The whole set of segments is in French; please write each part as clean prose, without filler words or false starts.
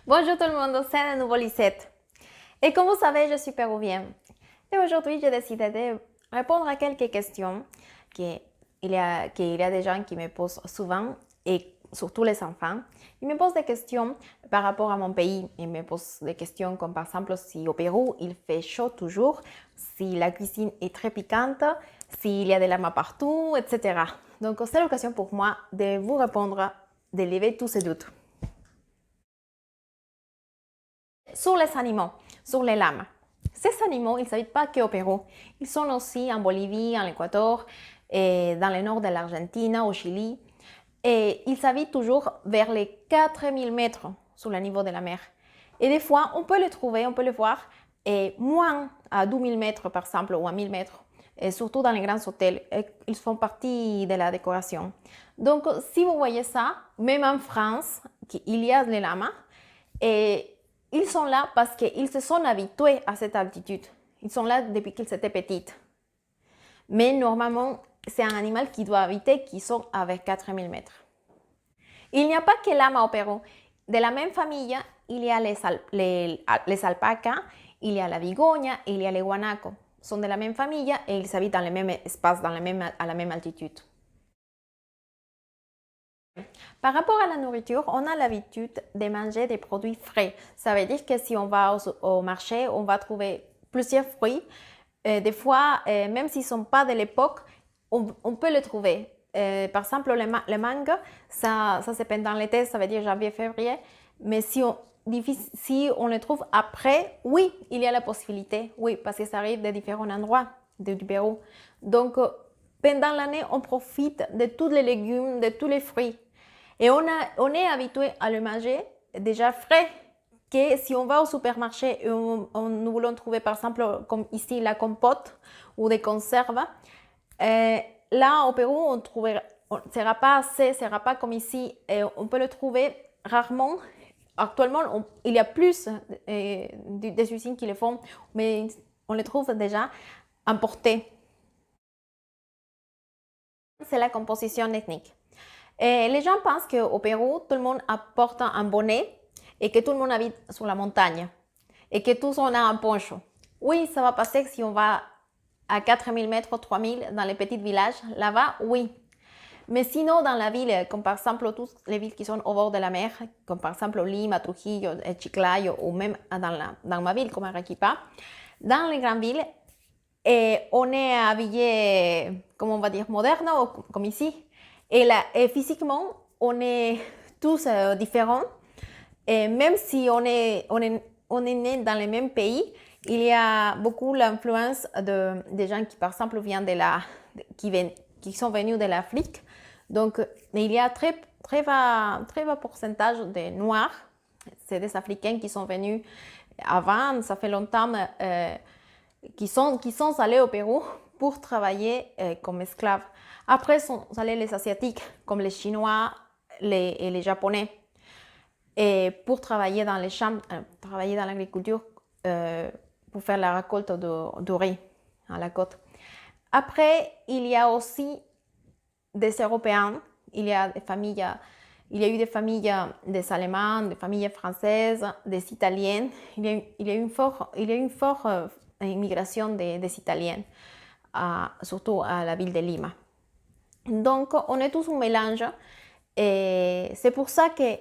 Bonjour tout le monde, c'est la nouvelle Lisette. Et comme vous savez, je suis péruvienne. Et aujourd'hui, j'ai décidé de répondre à quelques questions qu'il y a des gens qui me posent souvent, et surtout les enfants. Ils me posent des questions par rapport à mon pays. Ils me posent des questions comme par exemple si au Pérou, il fait chaud toujours, si la cuisine est très piquante, s'il y a des lames partout, etc. Donc, c'est l'occasion pour moi de vous répondre, de lever tous ces doutes. Sur les animaux, sur les lames. Ces animaux, ils n'habitent pas qu'au Pérou. Ils sont aussi en Bolivie, en Équateur, et dans le nord de l'Argentine, au Chili. Et ils habitent toujours vers les 4000 mètres sous le niveau de la mer. Et des fois, on peut les trouver, on peut les voir, et moins à 2000 mètres par exemple, ou à 1000 mètres. Et surtout dans les grands hôtels, ils font partie de la décoration. Donc, si vous voyez ça, même en France, il y a les lamas, et ils sont là parce qu'ils se sont habitués à cette altitude. Ils sont là depuis qu'ils étaient petits. Mais normalement, c'est un animal qui doit habiter qui sont avec 4000 mètres. Il n'y a pas que l'ama au Pérou. De la même famille, il y a les alpacas, il y a la vigogne, il y a les guanacos. Sont de la même famille et ils habitent dans le même espace, à la même altitude. Par rapport à la nourriture, on a l'habitude de manger des produits frais. Ça veut dire que si on va au marché, on va trouver plusieurs fruits. Des fois, même s'ils ne sont pas de l'époque, on peut les trouver. Par exemple, le mangue, ça c'est pendant l'été, ça veut dire janvier, février. Mais si on le trouve après, oui, il y a la possibilité. Oui, parce que ça arrive de différents endroits du Pérou. Donc, pendant l'année, on profite de tous les légumes, de tous les fruits. Et on est habitué à le manger déjà frais, que si on va au supermarché et nous voulons trouver par exemple comme ici la compote ou des conserves, euh, là au Pérou on trouvera, sera pas assez, sera pas comme ici, et on peut le trouver rarement. Actuellement, il y a plus des usines qui le font, mais on les trouve déjà importés. C'est la composition ethnique. Et les gens pensent qu'au Pérou, tout le monde apporte un bonnet et que tout le monde habite sur la montagne et que tous on a un poncho. Oui, ça va passer si on va à 4000 mètres, 3000 dans les petits villages. Là-bas, oui. Mais sinon, dans la ville, comme par exemple toutes les villes qui sont au bord de la mer, comme par exemple Lima, Trujillo, Chiclayo, ou même dans ma ville comme Arequipa, dans les grandes villes, on est habillé, comment on va dire, moderne, comme ici. Et physiquement, on est tous différents. Et même si on est né dans le même pays, il y a beaucoup l'influence des gens qui, par exemple, qui sont venus de l'Afrique. Donc, il y a très bas pourcentage de Noirs. C'est des Africains qui sont venus avant, ça fait longtemps, qui sont allés au Pérou pour travailler comme esclaves. Après sont allés les Asiatiques, comme les Chinois et les Japonais, et pour travailler dans les champs, travailler dans l'agriculture, pour faire la récolte de riz à la côte. Après, il y a aussi des Européens, il y a eu des familles des Allemands, des familles françaises, des Italiennes. Il y a une forte immigration des Italiens, surtout à la ville de Lima. Donc, on est tous un mélange. Et c'est pour ça que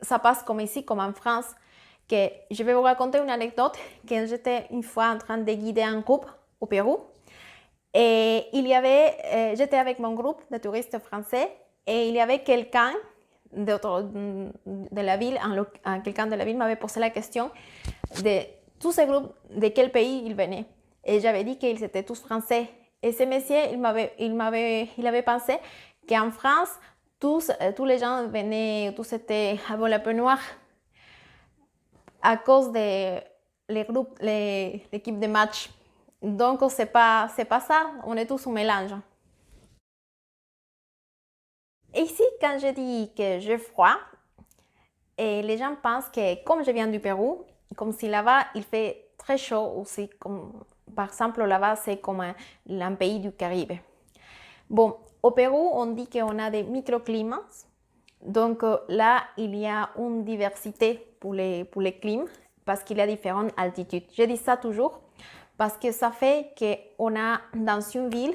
ça passe comme ici, comme en France. Que je vais vous raconter une anecdote. Quand j'étais une fois en train de guider un groupe au Pérou, et j'étais avec mon groupe de touristes français, et il y avait quelqu'un de la ville, quelqu'un de la ville m'avait posé la question de tous ces groupes, de quel pays ils venaient. Et j'avais dit qu'ils étaient tous français. Et ce monsieur, il avait pensé qu'en France, tous les gens venaient, tous étaient avec la peau noire à cause de l'équipe de match. Donc, c'est pas ça, on est tous un mélange. Et ici, quand je dis que j'ai froid, et les gens pensent que comme je viens du Pérou, comme si là-bas il fait très chaud, ou si comme, par exemple là-bas c'est comme un pays du Caribe. Bon, au Pérou, on dit qu'on a des microclimats. Donc là, il y a une diversité pour les climats parce qu'il y a différentes altitudes. Je dis ça toujours parce que ça fait qu'on a dans une ville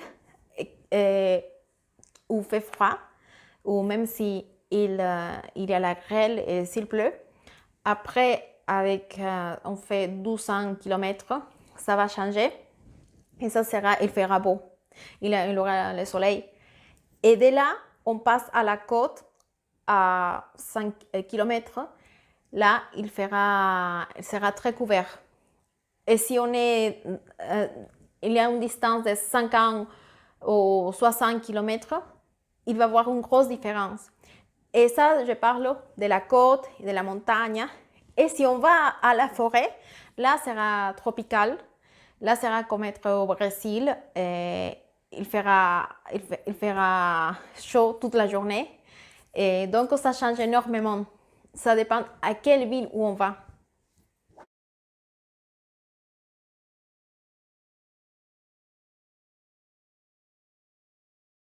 où il fait froid, ou même si il y a la grêle et s'il pleut, après, on fait 1200 km, ça va changer et il fera beau. Il aura le soleil. Et de là, on passe à la côte à 5 km. Là, il sera très couvert. Et si il y a une distance de 50 ou 60 km, il va y avoir une grosse différence. Et ça, je parle de la côte et de la montagne. Et si on va à la forêt, là, sera tropical. Là, sera comme être au Brésil. Il fera chaud toute la journée. Et donc, ça change énormément. Ça dépend à quelle ville où on va.